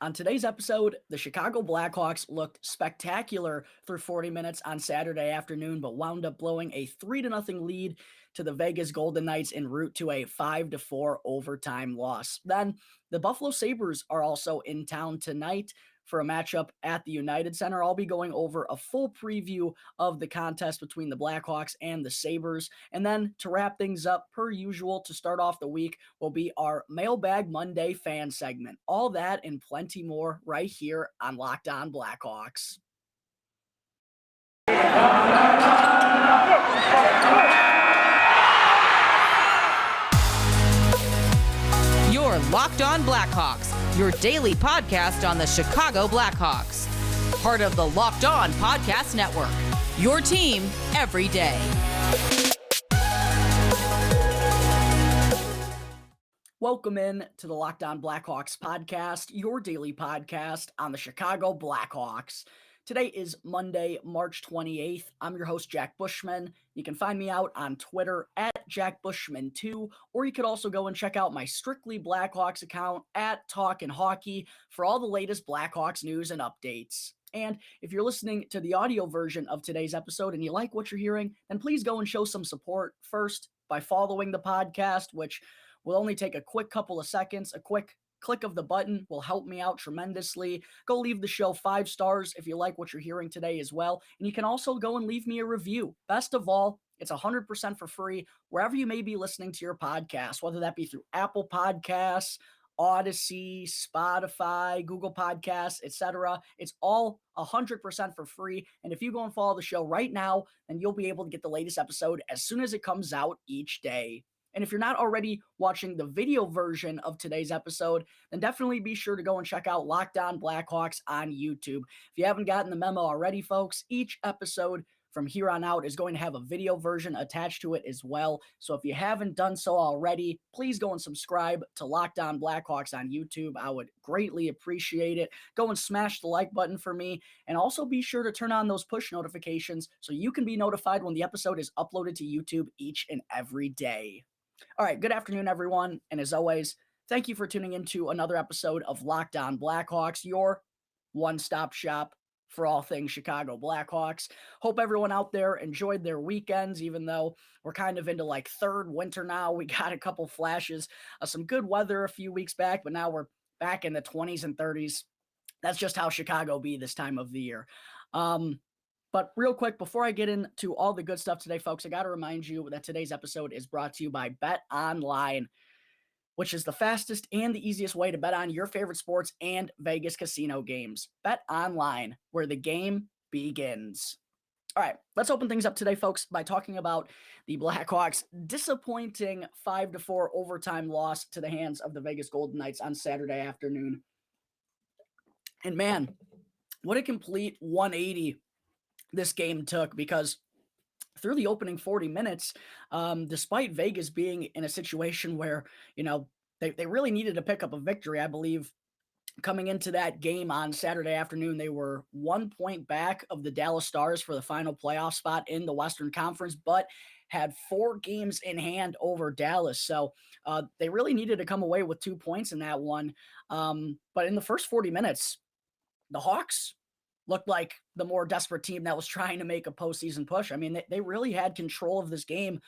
On today's episode, the Chicago Blackhawks looked spectacular through 40 minutes on Saturday afternoon, but wound up blowing a 3-0 lead to the Vegas Golden Knights en route to a 5-4 overtime loss. Then, the Buffalo Sabres are also in town tonight for a matchup at the United Center. I'll be going over a full preview of the contest between the Blackhawks and the Sabres. And then to wrap things up, per usual, to start off the week will be our Mailbag Monday fan segment. All that and plenty more right here on Locked On Blackhawks. You're Locked On Blackhawks, your daily podcast on the Chicago Blackhawks. Part of the Locked On Podcast Network, your team every day. Welcome in to the Locked On Blackhawks podcast, your daily podcast on the Chicago Blackhawks. Today is Monday, March 28th. I'm your host, Jack Bushman. You can find me out on Twitter at JackBushman2, or you could also go and check out my Strictly Blackhawks account at Talkin' Hockey for all the latest Blackhawks news and updates. And if you're listening to the audio version of today's episode and you like what you're hearing, then please go and show some support first by following the podcast, which will only take a quick couple of seconds. A quick click of the button will help me out tremendously. Go leave the show 5 stars if you like what you're hearing today as well. And you can also go and leave me a review. Best of all, it's 100% for free wherever you may be listening to your podcast, whether that be through Apple Podcasts, Odyssey, Spotify, Google Podcasts, etc. It's all 100% for free. And if you go and follow the show right now, then you'll be able to get the latest episode as soon as it comes out each day. And if you're not already watching the video version of today's episode, then definitely be sure to go and check out Locked On Blackhawks on YouTube. If you haven't gotten the memo already, folks, each episode from here on out is going to have a video version attached to it as well. So if you haven't done so already, please go and subscribe to Locked On Blackhawks on YouTube. I would greatly appreciate it. Go and smash the like button for me. And also be sure to turn on those push notifications so you can be notified when the episode is uploaded to YouTube each and every day. All right, good afternoon, everyone. And as always, thank you for tuning into another episode of Locked On Blackhawks, your one-stop shop for all things Chicago Blackhawks. Hope everyone out there enjoyed their weekends, even though we're kind of into like third winter now. We got a couple flashes of some good weather a few weeks back, but now we're back in the 20s and 30s. That's just how Chicago be this time of the year. But real quick, before I get into all the good stuff today, folks, I got to remind you that today's episode is brought to you by BetOnline, which is the fastest and the easiest way to bet on your favorite sports and Vegas casino games. BetOnline, where the game begins. All right, let's open things up today, folks, by talking about the Blackhawks' disappointing 5-4 overtime loss to the hands of the Vegas Golden Knights on Saturday afternoon. And man, what a complete 180 this game took, because through the opening 40 minutes, despite Vegas being in a situation where, they really needed to pick up a victory, I believe, coming into that game on Saturday afternoon, they were 1 point back of the Dallas Stars for the final playoff spot in the Western Conference, but had 4 games in hand over Dallas. So they really needed to come away with 2 points in that one. But in the first 40 minutes, the Hawks looked like the more desperate team that was trying to make a postseason push. I mean, they really had control of this game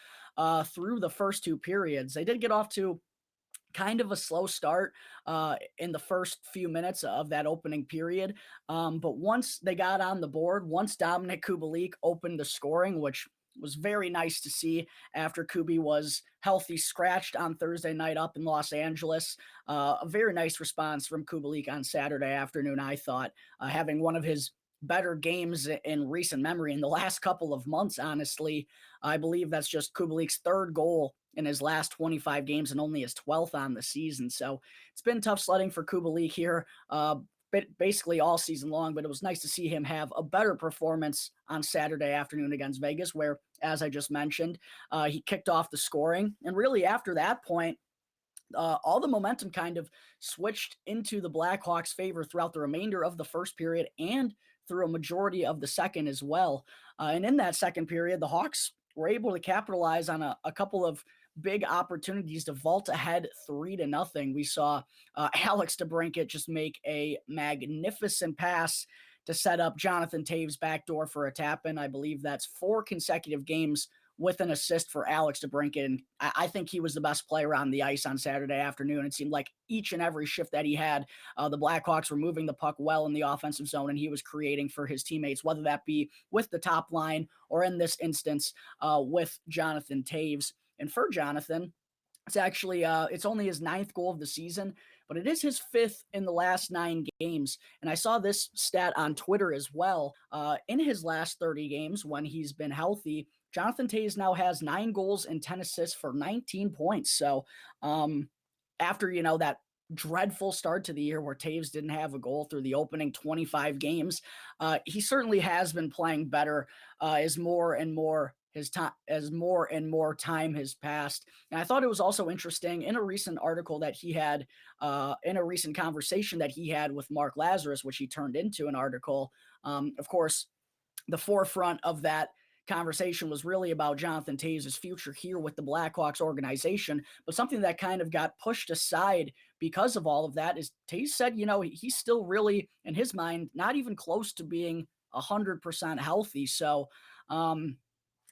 through the first 2 periods. They did get off to kind of a slow start in the first few minutes of that opening period. But once they got on the board, once Dominic Kubalik opened the scoring, which was very nice to see after Kubi was healthy scratched on Thursday night up in Los Angeles. A very nice response from Kubalik on Saturday afternoon, I thought, having one of his better games in recent memory in the last couple of months, honestly. I believe that's just Kubalik's 3rd goal in his last 25 games and only his 12th on the season. So it's been tough sledding for Kubalik here. Basically all season long, but it was nice to see him have a better performance on Saturday afternoon against Vegas, where, as I just mentioned, he kicked off the scoring. And really after that point, all the momentum kind of switched into the Blackhawks' favor throughout the remainder of the first period and through a majority of the second as well. And in that second period, the Hawks were able to capitalize on a couple of big opportunities to vault ahead 3-0. We saw Alex DeBrincat just make a magnificent pass to set up Jonathan Taves' backdoor for a tap-in. I believe that's 4 consecutive games with an assist for Alex DeBrincat. And I think he was the best player on the ice on Saturday afternoon. It seemed like each and every shift that he had, the Blackhawks were moving the puck well in the offensive zone, and he was creating for his teammates, whether that be with the top line or in this instance with Jonathan Taves. And for Jonathan, it's actually it's only his 9th goal of the season, but it is his 5th in the last 9 games. And I saw this stat on Twitter as well. In his last 30 games, when he's been healthy, Jonathan Taves now has 9 goals and 10 assists for 19 points. So after, that dreadful start to the year where Taves didn't have a goal through the opening 25 games, he certainly has been playing better as more and more time has passed. And I thought it was also interesting in a recent article that he had, in a recent conversation that he had with Mark Lazarus, which he turned into an article. Of course, the forefront of that conversation was really about Jonathan Taves' future here with the Blackhawks organization. But something that kind of got pushed aside because of all of that is Taves said, he's still really, in his mind, not even close to being 100% healthy. So,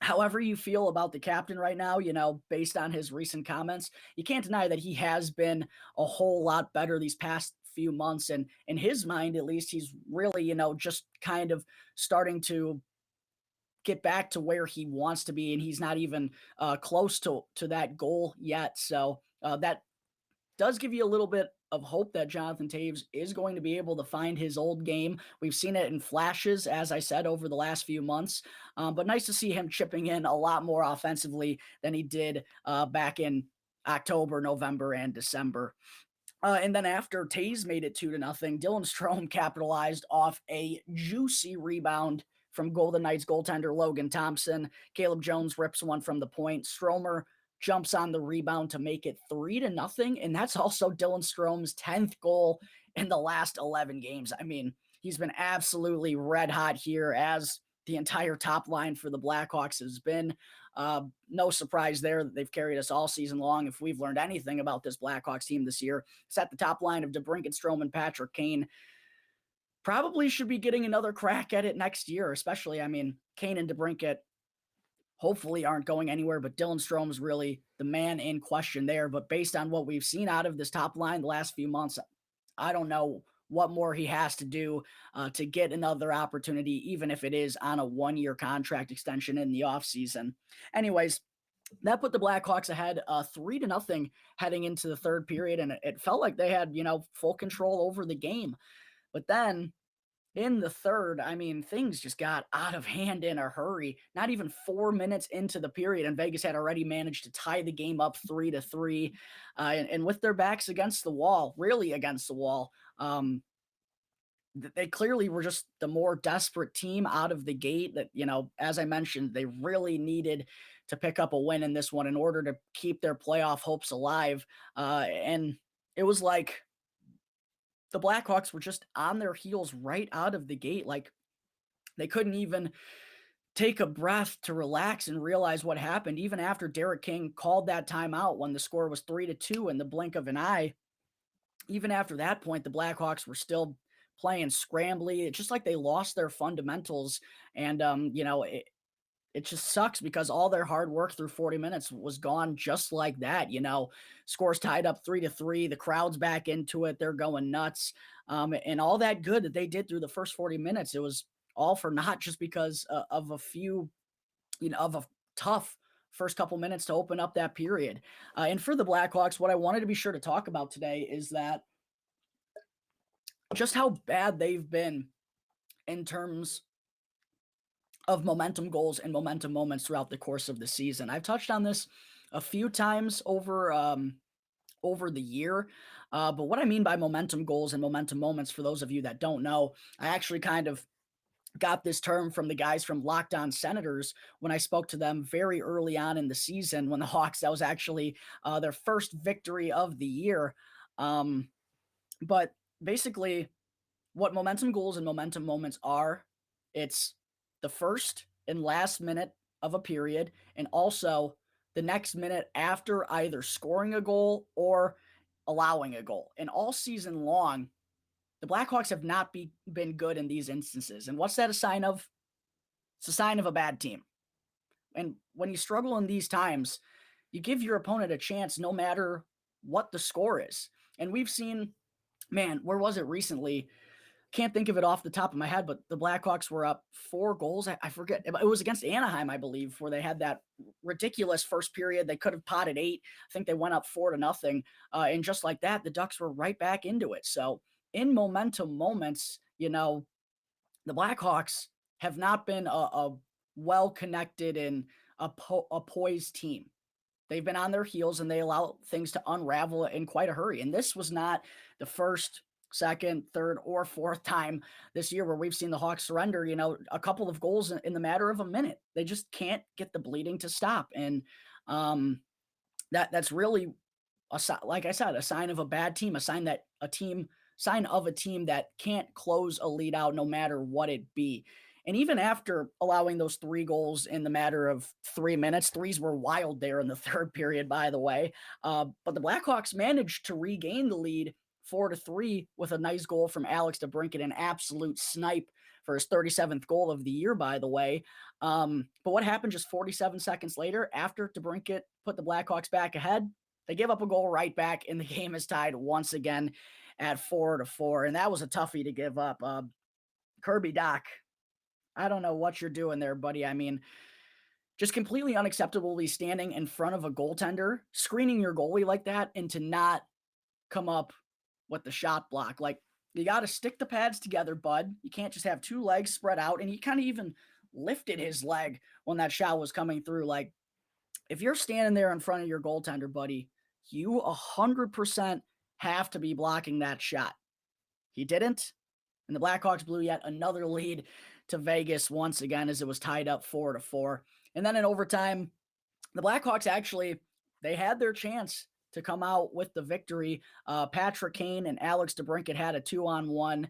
however you feel about the captain right now, based on his recent comments, you can't deny that he has been a whole lot better these past few months. And in his mind, at least, he's really, just kind of starting to get back to where he wants to be. And he's not even close to that goal yet. So that does give you a little bit of hope that Jonathan Taves is going to be able to find his old game. We've seen it in flashes, as I said, over the last few months, but nice to see him chipping in a lot more offensively than he did back in October, November, and December. And then after Taves made it 2-0, Dylan Strome capitalized off a juicy rebound from Golden Knights goaltender Logan Thompson. Caleb Jones rips one from the point. Stromer jumps on the rebound to make it 3-0. And that's also Dylan Strome's 10th goal in the last 11 games. I mean, he's been absolutely red hot here, as the entire top line for the Blackhawks has been. No surprise there that they've carried us all season long. If we've learned anything about this Blackhawks team this year, it's that the top line of DeBrincat, Strome, and Patrick Kane probably should be getting another crack at it next year, especially, Kane and DeBrincat hopefully aren't going anywhere, but Dylan Strome's really the man in question there. But based on what we've seen out of this top line the last few months, I don't know what more he has to do to get another opportunity, even if it is on a 1-year contract extension in the offseason. Anyways, that put the Blackhawks ahead 3-0 heading into the third period, and it felt like they had, full control over the game. But then in the third, things just got out of hand in a hurry. Not even 4 minutes into the period, and Vegas had already managed to tie the game up 3-3. And with their backs against the wall, really against the wall, they clearly were just the more desperate team out of the gate. That, as I mentioned, they really needed to pick up a win in this one in order to keep their playoff hopes alive. And it was like the Blackhawks were just on their heels right out of the gate. Like, they couldn't even take a breath to relax and realize what happened. Even after Derek King called that timeout when the score was 3-2 in the blink of an eye, even after that point, the Blackhawks were still playing scrambly. It's just like they lost their fundamentals. And, it just sucks because all their hard work through 40 minutes was gone just like that. Scores tied up 3-3. The crowd's back into it. They're going nuts. And all that good that they did through the first 40 minutes, it was all for naught just because of a few, of a tough first couple minutes to open up that period. And for the Blackhawks, what I wanted to be sure to talk about today is that just how bad they've been in terms of momentum goals and momentum moments throughout the course of the season. I've touched on this a few times over the year, but what I mean by momentum goals and momentum moments, for those of you that don't know, I actually kind of got this term from the guys from Locked On Senators when I spoke to them very early on in the season when the Hawks, that was actually their first victory of the year. But basically, what momentum goals and momentum moments are, it's the first and last minute of a period, and also the next minute after either scoring a goal or allowing a goal. And all season long, the Blackhawks have not been good in these instances. And what's that a sign of? It's a sign of a bad team. And when you struggle in these times, you give your opponent a chance no matter what the score is. And we've seen, man, where was it recently? Can't think of it off the top of my head, but the Blackhawks were up 4 goals. I forget. It was against Anaheim, I believe, where they had that ridiculous first period. They could have potted 8. I think they went up 4-0. And just like that, the Ducks were right back into it. So in momentum moments, the Blackhawks have not been a well-connected and a poised team. They've been on their heels and they allow things to unravel in quite a hurry. And this was not the first, second, third, or fourth time this year where we've seen the Hawks surrender, a couple of goals in the matter of a minute. They just can't get the bleeding to stop. And that's really, like I said, a sign of a bad team, sign of a team that can't close a lead out no matter what it be. And even after allowing those 3 goals in the matter of 3 minutes, threes were wild there in the third period, by the way. But the Blackhawks managed to regain the lead 4-3 with a nice goal from Alex DeBrincat, an absolute snipe for his 37th goal of the year, by the way. But what happened just 47 seconds later after DeBrincat put the Blackhawks back ahead? They give up a goal right back, and the game is tied once again at 4-4. And that was a toughie to give up. Kirby Dach, I don't know what you're doing there, buddy. I mean, just completely unacceptably standing in front of a goaltender, screening your goalie like that, and to not come up with the shot block. Like, you got to stick the pads together, bud. You can't just have 2 legs spread out. And he kind of even lifted his leg when that shot was coming through. Like, if you're standing there in front of your goaltender, buddy, you 100% have to be blocking that shot. He didn't. And the Blackhawks blew yet another lead to Vegas once again as it was tied up 4-4. And then in overtime, the Blackhawks actually, they had their chance to come out with the victory. Patrick Kane and Alex DeBrincat had a 2-on-1.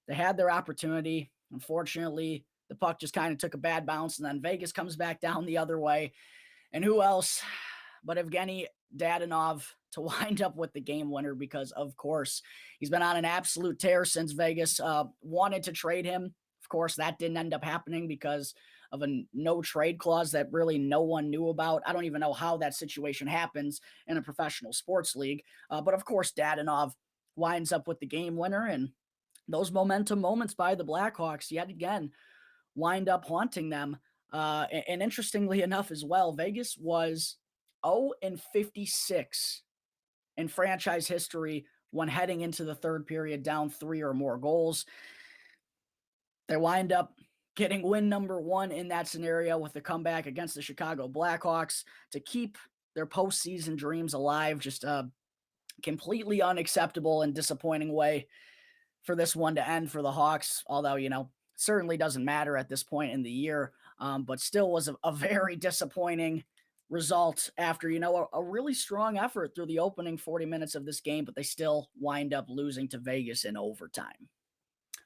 They had their opportunity. Unfortunately, the puck just kind of took a bad bounce, and then Vegas comes back down the other way. And who else but Evgeny Dadonov to wind up with the game winner, because, of course, he's been on an absolute tear since Vegas wanted to trade him. Of course, that didn't end up happening because of a no trade clause that really no one knew about. I don't even know how that situation happens in a professional sports league. But, of course, Dadonov winds up with the game winner, and those momentum moments by the Blackhawks yet again wind up haunting them. And interestingly enough as well, Vegas was 0-56 in franchise history when heading into the third period down 3 or more goals. They wind up getting win number 1 in that scenario with the comeback against the Chicago Blackhawks to keep their postseason dreams alive. Just a completely unacceptable and disappointing way for this one to end for the Hawks, although, certainly doesn't matter at this point in the year, but still was a very disappointing result after, a really strong effort through the opening 40 minutes of this game, but they still wind up losing to Vegas in overtime.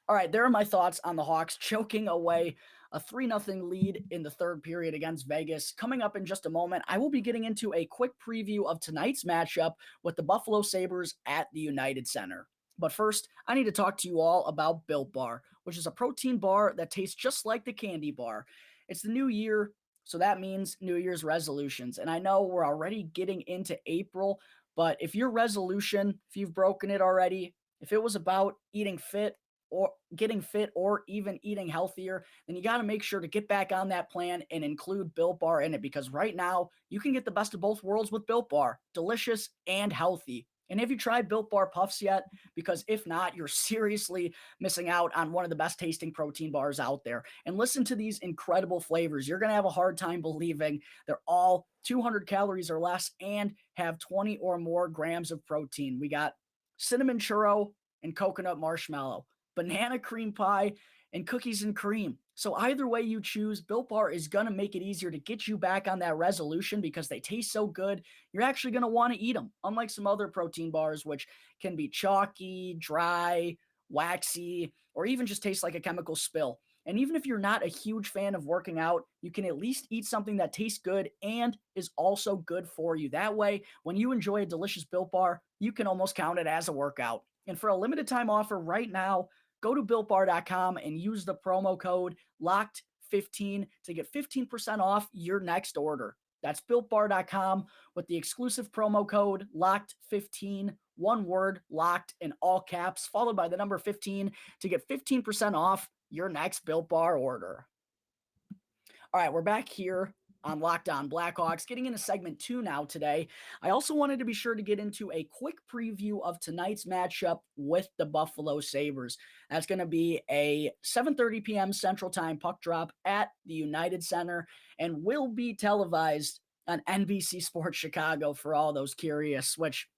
All right, there are my thoughts on the Hawks choking away a 3-0 lead in the third period against Vegas. Coming up in just a moment, I will be getting into a quick preview of tonight's matchup with the Buffalo Sabres at the United Center. But first, I need to talk to you all about Built Bar, which is a protein bar that tastes just like the candy bar. It's the new year, so that means New Year's resolutions. And I know we're already getting into April, but if your resolution, if you've broken it already, if it was about eating fit or getting fit or even eating healthier, then you got to make sure to get back on that plan and include Built Bar in it, because right now you can get the best of both worlds with Built Bar, delicious and healthy. And have you tried Built Bar Puffs yet? Because if not, you're seriously missing out on one of the best tasting protein bars out there. And listen to these incredible flavors. You're going to have a hard time believing they're all 200 calories or less and have 20 or more grams of protein. We got cinnamon churro and coconut marshmallow, banana cream pie, and cookies and cream. So either way you choose, Built Bar is going to make it easier to get you back on that resolution because they taste so good. You're actually going to want to eat them, unlike some other protein bars, which can be chalky, dry, waxy, or even just taste like a chemical spill. And even if you're not a huge fan of working out, you can at least eat something that tastes good and is also good for you. That way, when you enjoy a delicious Built Bar, you can almost count it as a workout. And for a limited time offer right now, go to BuiltBar.com and use the promo code LOCKED15 to get 15% off your next order. That's BuiltBar.com with the exclusive promo code LOCKED15, one word, locked in all caps, followed by the number 15 to get 15% off your next Built Bar order. All right, we're back here on Locked On Blackhawks, getting into segment 2 now today. I also wanted to be sure to get into a quick preview of tonight's matchup with the Buffalo Sabres. That's going to be a 7:30 p.m. Central Time puck drop at the United Center and will be televised on NBC Sports Chicago for all those curious, which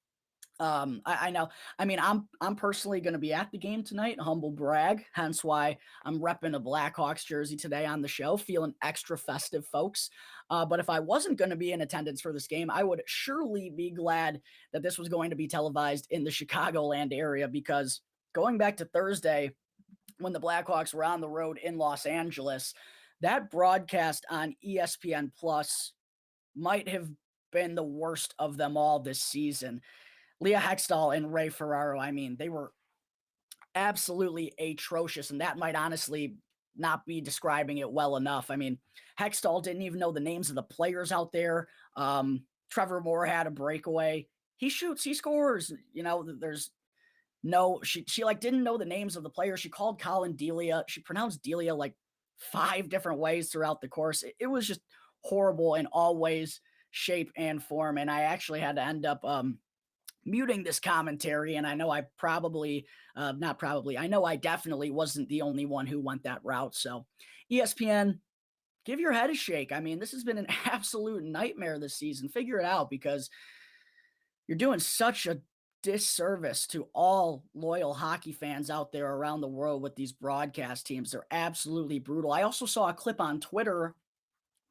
I know. I mean, I'm personally going to be at the game tonight. Humble brag. Hence why I'm repping a Blackhawks jersey today on the show, feeling extra festive, folks. But if I wasn't going to be in attendance for this game, I would surely be glad that this was going to be televised in the Chicagoland area, because going back to Thursday when the Blackhawks were on the road in Los Angeles, that broadcast on ESPN Plus might have been the worst of them all this season. Leah Hextall and Ray Ferraro, I mean, they were absolutely atrocious, and that might honestly not be describing it well enough. I mean, Hextall didn't even know the names of the players out there. Trevor Moore had a breakaway. He shoots, he scores. You know, there's no, she like didn't know the names of the players. She called Colin Delia. She pronounced Delia like 5 different ways throughout the course. It was just horrible in all ways, shape, and form. And I actually had to end up muting this commentary, and I know I I know I definitely wasn't the only one who went that route. So ESPN, give your head a shake. I mean, this has been an absolute nightmare this season. Figure it out, because you're doing such a disservice to all loyal hockey fans out there around the world with these broadcast teams. They're absolutely brutal. I also saw a clip on Twitter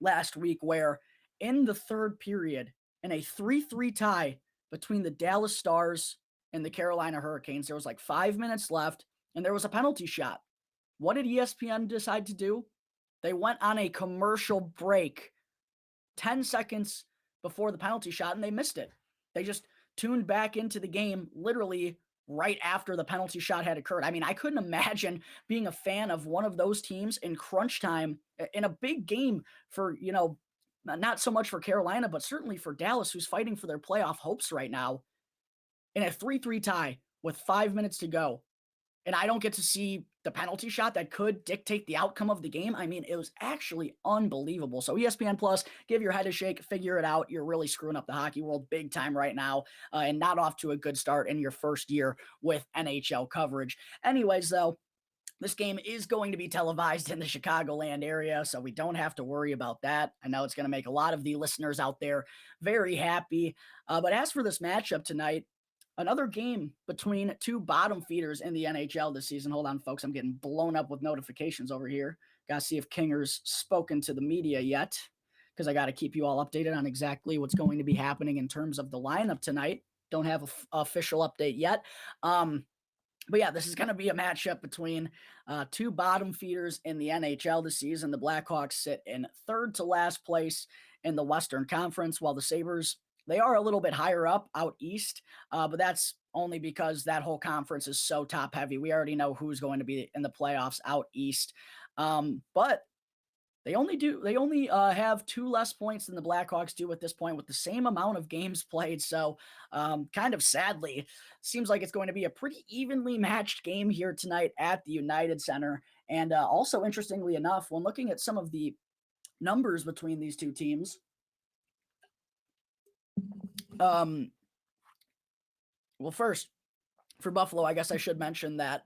last week where in the third period, in a 3-3 tie between the Dallas Stars and the Carolina Hurricanes, there was like 5 minutes left and there was a penalty shot. What did ESPN decide to do? They went on a commercial break 10 seconds before the penalty shot and they missed it. They just tuned back into the game literally right after the penalty shot had occurred. I mean, I couldn't imagine being a fan of one of those teams in crunch time in a big game for, you know, not so much for Carolina, but certainly for Dallas, who's fighting for their playoff hopes right now, in a 3-3 tie with 5 minutes to go. And I don't get to see the penalty shot that could dictate the outcome of the game. I mean, it was actually unbelievable. So ESPN Plus, give your head a shake, figure it out. You're really screwing up the hockey world big time right now, and not off to a good start in your first year with NHL coverage. Anyways, though, this game is going to be televised in the Chicagoland area, so we don't have to worry about that. I know it's going to make a lot of the listeners out there very happy. But as for this matchup tonight, another game between 2 bottom feeders in the NHL this season. Hold on, folks. I'm getting blown up with notifications over here. Got to see if Kinger's spoken to the media yet, because I got to keep you all updated on exactly what's going to be happening in terms of the lineup tonight. Don't have an official update yet. But yeah, this is going to be a matchup between 2 bottom feeders in the NHL this season. The Blackhawks sit in third to last place in the Western Conference, while the Sabres, they are a little bit higher up out east, but that's only because that whole conference is so top heavy. We already know who's going to be in the playoffs out east. But they only have 2 less points than the Blackhawks do at this point, with the same amount of games played. So kind of sadly, seems like it's going to be a pretty evenly matched game here tonight at the United Center. And also, interestingly enough, when looking at some of the numbers between these two teams, well, first, for Buffalo, I guess I should mention that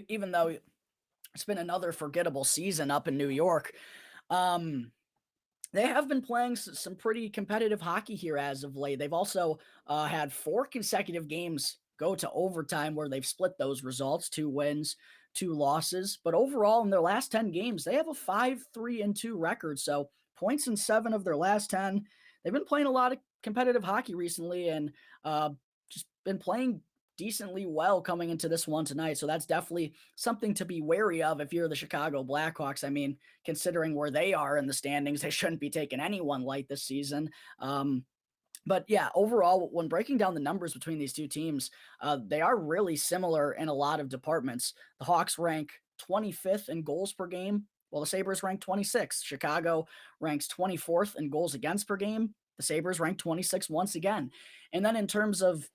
even though it's been another forgettable season up in New York, they have been playing some pretty competitive hockey here as of late. They've also had 4 consecutive games go to overtime where they've split those results, 2 wins, 2 losses. But overall, in their last 10 games, they have a 5-3-2 record. So points in 7 of their last 10. They've been playing a lot of competitive hockey recently and just been playing decently well coming into this one tonight. So that's definitely something to be wary of if you're the Chicago Blackhawks. I mean, considering where they are in the standings, they shouldn't be taking anyone light this season. But yeah, overall, when breaking down the numbers between these two teams, they are really similar in a lot of departments. The Hawks rank 25th in goals per game, while the Sabres rank 26th. Chicago ranks 24th in goals against per game. The Sabres rank 26th once again. And then in terms of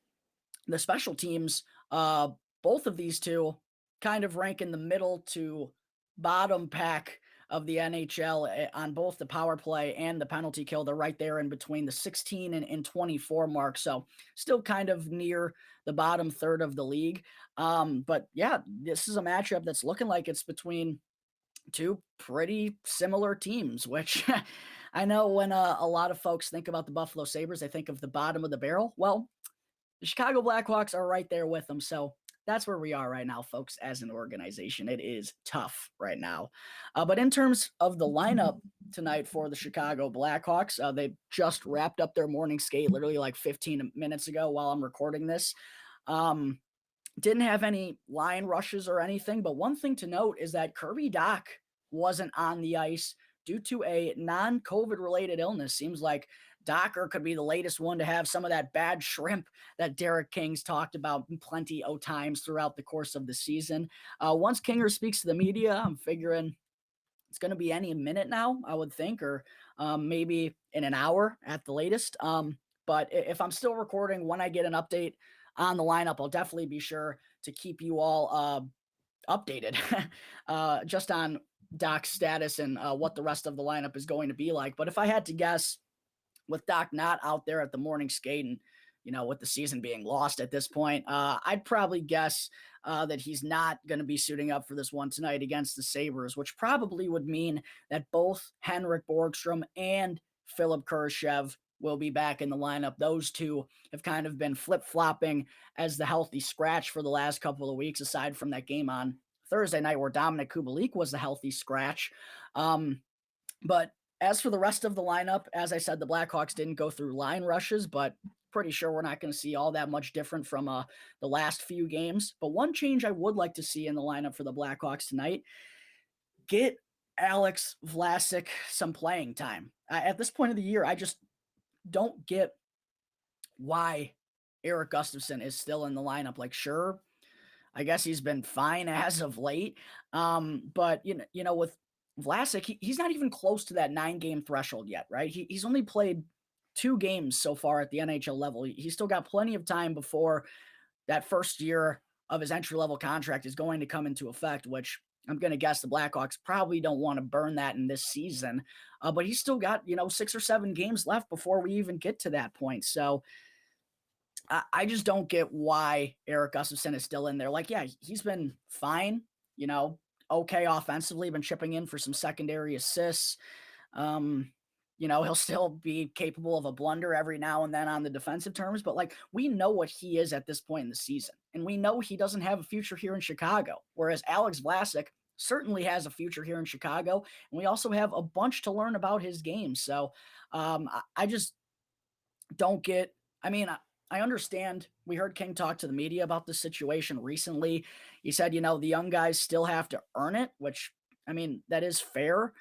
the special teams, both of these two kind of rank in the middle to bottom pack of the NHL on both the power play and the penalty kill. They're right there in between the 16 and 24 mark. So still kind of near the bottom third of the league. But yeah, this is a matchup that's looking like it's between two pretty similar teams, which I know when a lot of folks think about the Buffalo Sabres, they think of the bottom of the barrel. Well, the Chicago Blackhawks are right there with them. So that's where we are right now, folks, as an organization. It is tough right now. But in terms of the lineup tonight for the Chicago Blackhawks, they just wrapped up their morning skate literally like 15 minutes ago while I'm recording this. Didn't have any line rushes or anything, but one thing to note is that Kirby Dach wasn't on the ice due to a non-COVID related illness. Seems like Docker could be the latest one to have some of that bad shrimp that Derek King's talked about plenty of times throughout the course of the season. Once Kinger speaks to the media, I'm figuring it's going to be any minute now, I would think, or maybe in an hour at the latest. But if I'm still recording, when I get an update on the lineup, I'll definitely be sure to keep you all updated just on Doc's status and what the rest of the lineup is going to be like. But if I had to guess, with Doc not out there at the morning skate and, with the season being lost at this point, I'd probably guess that he's not going to be suiting up for this one tonight against the Sabres, which probably would mean that both Henrik Borgstrom and Philip Kurashev will be back in the lineup. Those two have kind of been flip-flopping as the healthy scratch for the last couple of weeks, aside from that game on Thursday night where Dominic Kubalik was the healthy scratch. But as for the rest of the lineup, as I said, the Blackhawks didn't go through line rushes, but pretty sure we're not going to see all that much different from the last few games. But one change I would like to see in the lineup for the Blackhawks tonight, get Alex Vlasic some playing time. At this point of the year, I just don't get why Erik Gustafsson is still in the lineup. Like, sure, I guess he's been fine as of late. But with Vlasic, he's not even close to that 9-game threshold yet, right? He's only played 2 games so far at the NHL level. He's still got plenty of time before that first year of his entry-level contract is going to come into effect, which I'm going to guess the Blackhawks probably don't want to burn that in this season. But he's still got, 6 or 7 games left before we even get to that point. So I just don't get why Erik Gustafsson is still in there. Like, yeah, he's been fine, okay offensively, been chipping in for some secondary assists. He'll still be capable of a blunder every now and then on the defensive terms, but like we know what he is at this point in the season. And we know he doesn't have a future here in Chicago. Whereas Alex Vlasic certainly has a future here in Chicago. And we also have a bunch to learn about his game. So I just don't get, I understand. We heard King talk to the media about this situation recently. He said, the young guys still have to earn it, which, that is fair.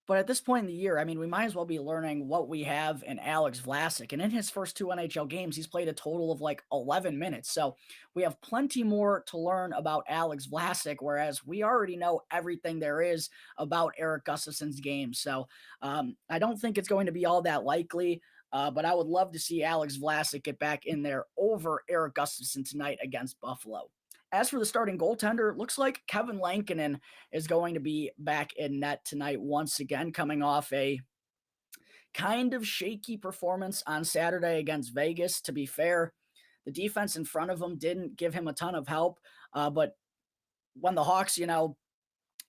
But at this point in the year, we might as well be learning what we have in Alex Vlasic. And in his first 2 NHL games, he's played a total of like 11 minutes. So we have plenty more to learn about Alex Vlasic, whereas we already know everything there is about Erik Gustafsson's game. So I don't think it's going to be all that likely. But I would love to see Alex Vlasic get back in there over Erik Gustafsson tonight against Buffalo. As for the starting goaltender, it looks like Kevin Lankinen is going to be back in net tonight once again, coming off a kind of shaky performance on Saturday against Vegas. To be fair, the defense in front of him didn't give him a ton of help. But when the Hawks,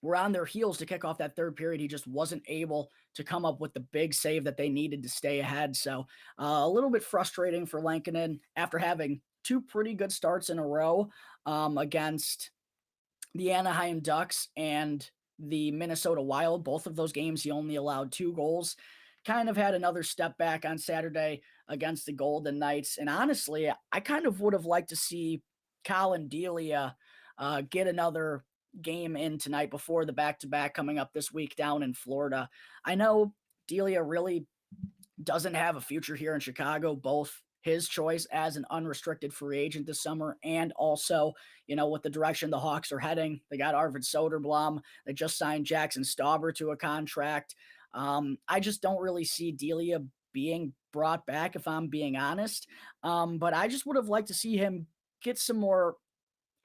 were on their heels to kick off that third period, he just wasn't able to come up with the big save that they needed to stay ahead. So a little bit frustrating for Lankinen after having 2 pretty good starts in a row against the Anaheim Ducks and the Minnesota Wild. Both of those games, he only allowed 2 goals. kind of had another step back on Saturday against the Golden Knights. And honestly, I kind of would have liked to see Colin Delia get another game in tonight before the back-to-back coming up this week down in Florida. I know Delia really doesn't have a future here in Chicago, both his choice as an unrestricted free agent this summer and also, with the direction the Hawks are heading. They got Arvid Soderblom. They just signed Jackson Stauber to a contract. I just don't really see Delia being brought back, if I'm being honest. But I just would have liked to see him get some more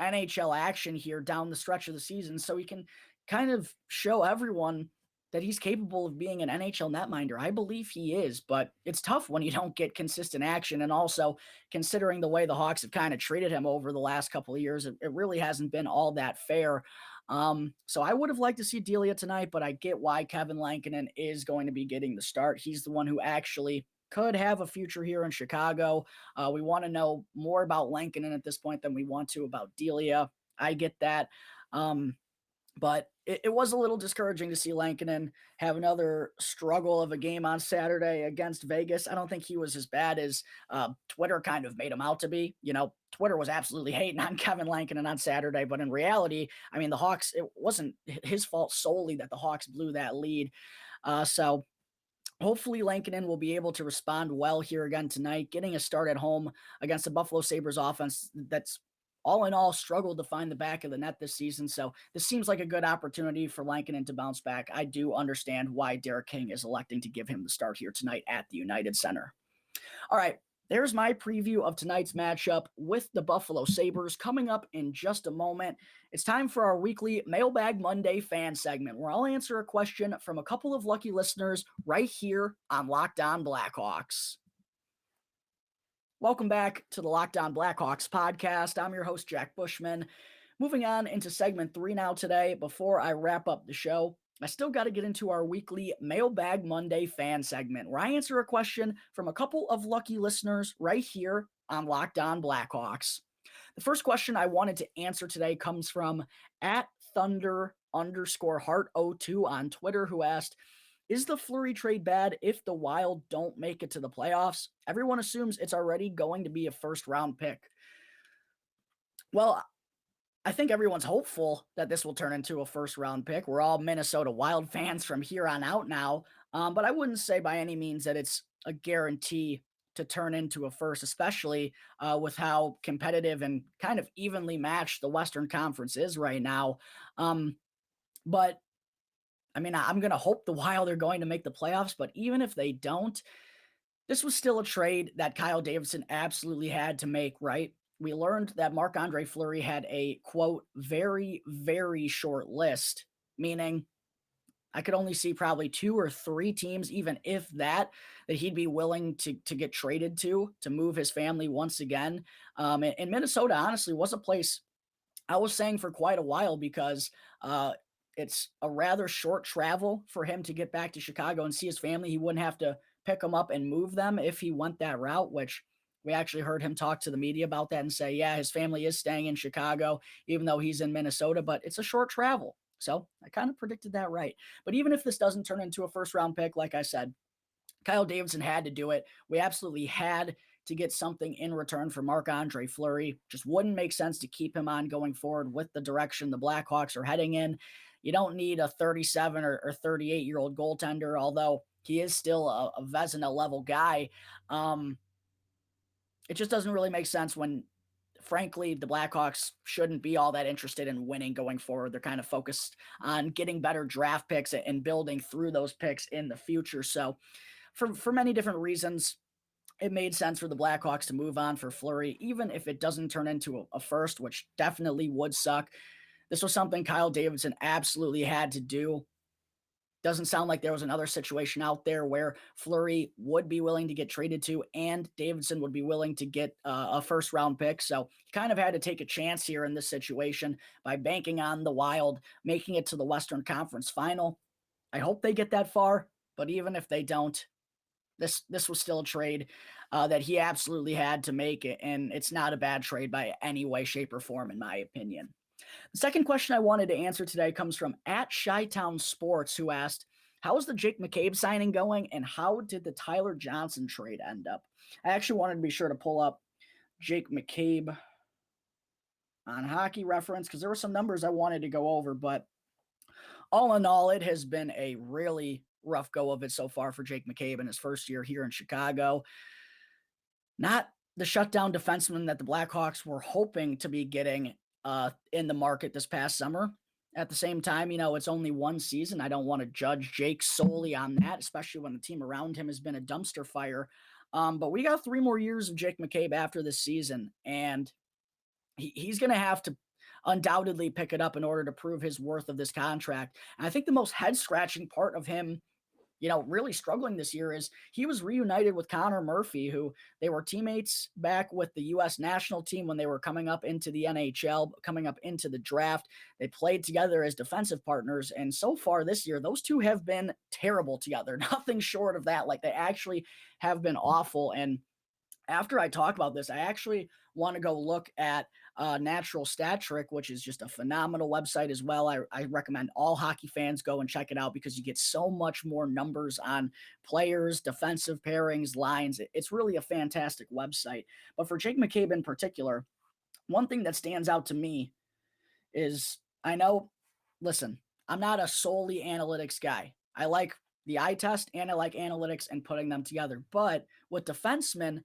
NHL action here down the stretch of the season so he can kind of show everyone that he's capable of being an NHL netminder. I believe he is, but it's tough when you don't get consistent action. And also, considering the way the Hawks have kind of treated him over the last couple of years, it really hasn't been all that fair. So I would have liked to see Delia tonight, but I get why Kevin Lankinen is going to be getting the start. He's the one who actually could have a future here in Chicago. We want to know more about Lankinen at this point than we want to about Delia. I get that. But it was a little discouraging to see Lankinen have another struggle of a game on Saturday against Vegas. I don't think he was as bad as Twitter kind of made him out to be. Twitter was absolutely hating on Kevin Lankinen on Saturday, but in reality, I mean, the Hawks, it wasn't his fault solely that the Hawks blew that lead. So hopefully Lankinen will be able to respond well here again tonight, getting a start at home against the Buffalo Sabres offense that's all in all struggled to find the back of the net this season. So this seems like a good opportunity for Lankinen to bounce back. I do understand why Derek King is electing to give him the start here tonight at the United Center. All right, there's my preview of tonight's matchup with the Buffalo Sabres coming up in just a moment. It's time for our weekly Mailbag Monday fan segment where I'll answer a question from a couple of lucky listeners right here on Locked On Blackhawks. Welcome back to the Locked On Blackhawks podcast. I'm your host, Jack Bushman. Moving on into segment 3 now today. Before I wrap up the show, I still got to get into our weekly Mailbag Monday fan segment where I answer a question from a couple of lucky listeners right here on Locked On Blackhawks. The first question I wanted to answer today comes from @Thunder_Heart02 on Twitter, who asked, is the Fleury trade bad if the Wild don't make it to the playoffs? Everyone assumes it's already going to be a first-round pick. Well, I think everyone's hopeful that this will turn into a first-round pick. We're all Minnesota Wild fans from here on out now, but I wouldn't say by any means that it's a guarantee to turn into a first, especially with how competitive and kind of evenly matched the Western Conference is right now. But I mean, I'm going to hope the Wild are going to make the playoffs, but even if they don't, this was still a trade that Kyle Davidson absolutely had to make, right? We learned that Marc-Andre Fleury had a, quote, very, very short list, meaning I could only see probably 2 or 3 teams, even if that he'd be willing to get traded to move his family once again. And Minnesota, honestly, was a place I was saying for quite a while because it's a rather short travel for him to get back to Chicago and see his family. He wouldn't have to pick them up and move them if he went that route, which we actually heard him talk to the media about that and say, yeah, his family is staying in Chicago, even though he's in Minnesota, but it's a short travel. So I kind of predicted that right. But even if this doesn't turn into a first-round pick, like I said, Kyle Davidson had to do it. We absolutely had to get something in return for Marc-Andre Fleury. Just wouldn't make sense to keep him on going forward with the direction the Blackhawks are heading in. You don't need a 37 or 38-year-old goaltender, although he is still a Vezina level guy. It just doesn't really make sense when, frankly, the Blackhawks shouldn't be all that interested in winning going forward. They're kind of focused on getting better draft picks and building through those picks in the future. So for many different reasons, it made sense for the Blackhawks to move on for Fleury, even if it doesn't turn into a first, which definitely would suck. This was something Kyle Davidson absolutely had to do. Doesn't sound like there was another situation out there where Fleury would be willing to get traded to and Davidson would be willing to get a first-round pick. So he kind of had to take a chance here in this situation by banking on the Wild, making it to the Western Conference Final. I hope they get that far, but even if they don't, this was still a trade that he absolutely had to make it, and it's not a bad trade by any way, shape, or form, in my opinion. The second question I wanted to answer today comes from @Chi-Town Sports, who asked, How is the Jake McCabe signing going, and how did the Tyler Johnson trade end up? I actually wanted to be sure to pull up Jake McCabe on Hockey Reference because there were some numbers I wanted to go over, but all in all, it has been a really rough go of it so far for Jake McCabe in his first year here in Chicago. Not the shutdown defenseman that the Blackhawks were hoping to be getting in the market this past summer. At the same time, it's only one season. I don't want to judge Jake solely on that, especially when the team around him has been a dumpster fire. But we got 3 more years of Jake McCabe after this season, and he's going to have to undoubtedly pick it up in order to prove his worth of this contract. And I think the most head scratching part of him, really struggling this year is he was reunited with Connor Murphy, who they were teammates back with the U.S. national team when they were coming up into the NHL, coming up into the draft. They played together as defensive partners. And so far this year, those two have been terrible together. Nothing short of that. Like, they actually have been awful. And after I talk about this, I actually want to go look at Natural Stat Trick, which is just a phenomenal website as well. I recommend all hockey fans go and check it out because you get so much more numbers on players, defensive pairings, lines. It's really a fantastic website. But for Jake McCabe in particular, one thing that stands out to me is listen, I'm not a solely analytics guy. I like the eye test and I like analytics and putting them together. But with defensemen,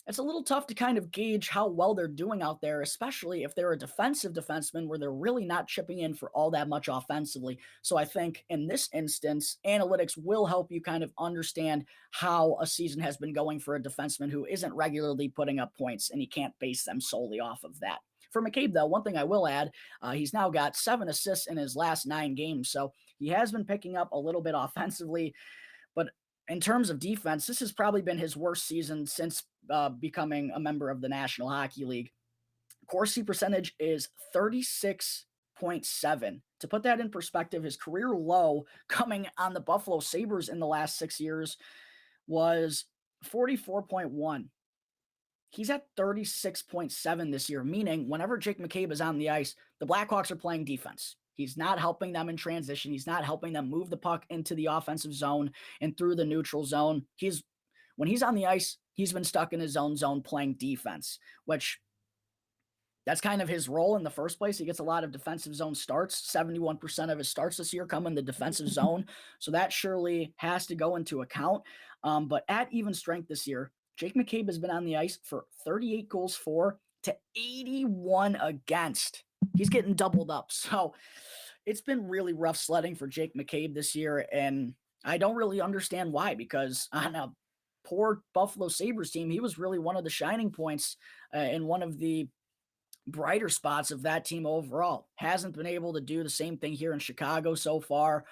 it's a little tough to kind of gauge how well they're doing out there, especially if they're a defensive defenseman where they're really not chipping in for all that much offensively. So I think in this instance, analytics will help you kind of understand how a season has been going for a defenseman who isn't regularly putting up points, and you can't base them solely off of that. For McCabe, though, one thing I will add, he's now got 7 assists in his last 9 games. So he has been picking up a little bit offensively. But in terms of defense, this has probably been his worst season since becoming a member of the National Hockey League. Corsi percentage is 36.7. To put that in perspective, his career low coming on the Buffalo Sabres in the last 6 years was 44.1. He's at 36.7 this year, meaning whenever Jake McCabe is on the ice, the Blackhawks are playing defense. He's not helping them in transition. He's not helping them move the puck into the offensive zone and through the neutral zone. When he's on the ice, he's been stuck in his own zone playing defense, which that's kind of his role in the first place. He gets a lot of defensive zone starts. 71% of his starts this year come in the defensive zone. So that surely has to go into account. But at even strength this year, Jake McCabe has been on the ice for 38 goals for to 81 against. He's getting doubled up. So it's been really rough sledding for Jake McCabe this year. And I don't really understand why, because on a poor Buffalo Sabres team, he was really one of the shining points and one of the brighter spots of that team overall. Hasn't been able to do the same thing here in Chicago so far.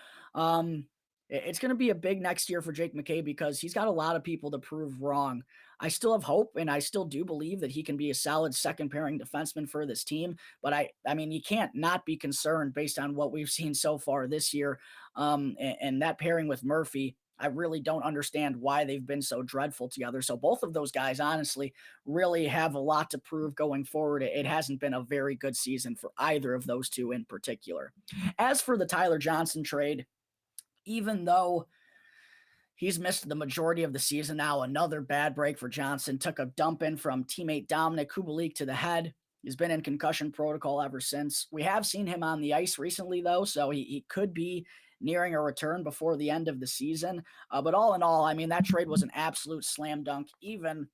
It's going to be a big next year for Jake McCabe because he's got a lot of people to prove wrong. I still have hope, and I still do believe that he can be a solid second pairing defenseman for this team. But I mean, you can't not be concerned based on what we've seen so far this year. And that pairing with Murphy, I really don't understand why they've been so dreadful together. So both of those guys, honestly, really have a lot to prove going forward. It hasn't been a very good season for either of those two in particular. As for the Tyler Johnson trade, even though he's missed the majority of the season now, another bad break for Johnson. Took a dump in from teammate Dominic Kubalik to the head. He's been in concussion protocol ever since. We have seen him on the ice recently, though, so he could be nearing a return before the end of the season. But all in all, I mean, that trade was an absolute slam dunk, even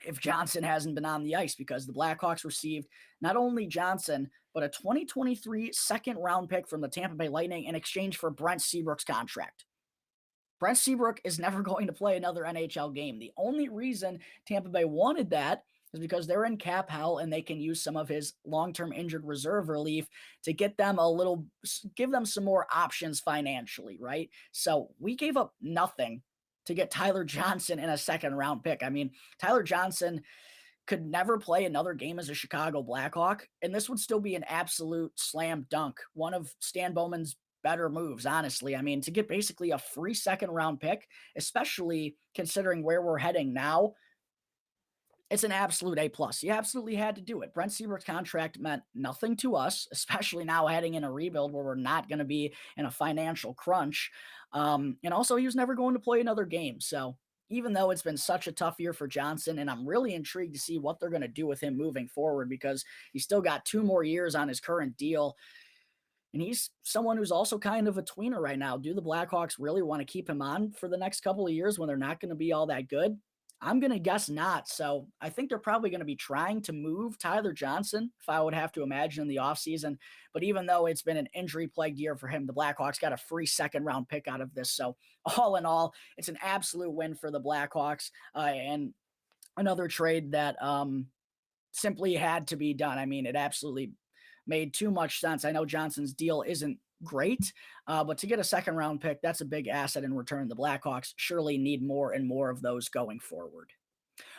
if Johnson hasn't been on the ice, because the Blackhawks received not only Johnson, but a 2023 second-round pick from the Tampa Bay Lightning in exchange for Brent Seabrook's contract. Brent Seabrook is never going to play another NHL game. The only reason Tampa Bay wanted that is because they're in cap hell and they can use some of his long-term injured reserve relief to give them some more options financially, right? So we gave up nothing to get Tyler Johnson in a second-round pick. I mean, Tyler Johnson could never play another game as a Chicago Blackhawk, and this would still be an absolute slam dunk. One of Stan Bowman's better moves, honestly. I mean, to get basically a free second-round pick, especially considering where we're heading now, It's an absolute A+. You absolutely had to do it. Brent Seabrook's contract meant nothing to us, especially now heading in a rebuild where we're not going to be in a financial crunch. And also, he was never going to play another game. So even though it's been such a tough year for Johnson, and I'm really intrigued to see what they're going to do with him moving forward because he's still got 2 more years on his current deal. And he's someone who's also kind of a tweener right now. Do the Blackhawks really want to keep him on for the next couple of years when they're not going to be all that good? I'm going to guess not. So I think they're probably going to be trying to move Tyler Johnson, if I would have to imagine, in the offseason. But even though it's been an injury-plagued year for him, the Blackhawks got a free second-round pick out of this. So all in all, it's an absolute win for the Blackhawks and another trade that simply had to be done. I mean, it absolutely made too much sense. I know Johnson's deal isn't great, but to get a second round pick, that's a big asset in return. The Blackhawks surely need more and more of those going forward.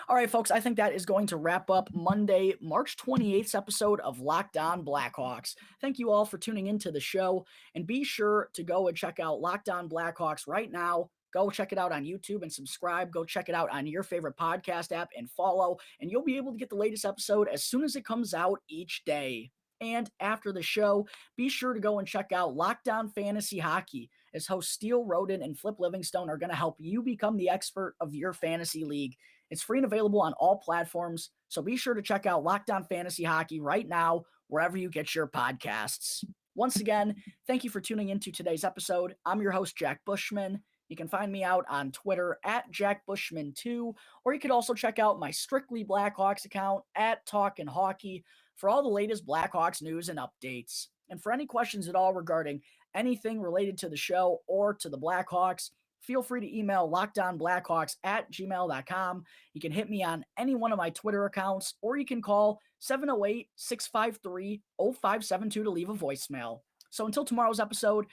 All right, folks, I think that is going to wrap up Monday, March 28th episode of Locked On Blackhawks. Thank you all for tuning into the show, and be sure to go and check out Locked On Blackhawks right now. Go check it out on YouTube and subscribe. Go check it out on your favorite podcast app and follow, and you'll be able to get the latest episode as soon as it comes out each day. And after the show, be sure to go and check out Lockdown Fantasy Hockey, as hosts Steele Roden and Flip Livingstone are going to help you become the expert of your fantasy league. It's free and available on all platforms, so be sure to check out Lockdown Fantasy Hockey right now, wherever you get your podcasts. Once again, thank you for tuning into today's episode. I'm your host, Jack Bushman. You can find me out on Twitter at JackBushman2, or you could also check out my Strictly Blackhawks account at Talkin' Hockey for all the latest Blackhawks news and updates. And for any questions at all regarding anything related to the show or to the Blackhawks, feel free to email lockdownblackhawks@gmail.com. You can hit me on any one of my Twitter accounts, or you can call 708-653-0572 to leave a voicemail. So until tomorrow's episode,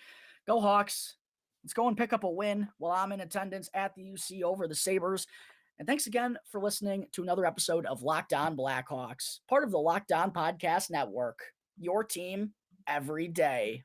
go Hawks. Let's go and pick up a win while I'm in attendance at the UC over the Sabres. And thanks again for listening to another episode of Locked On Blackhawks, part of the Locked On Podcast Network, your team every day.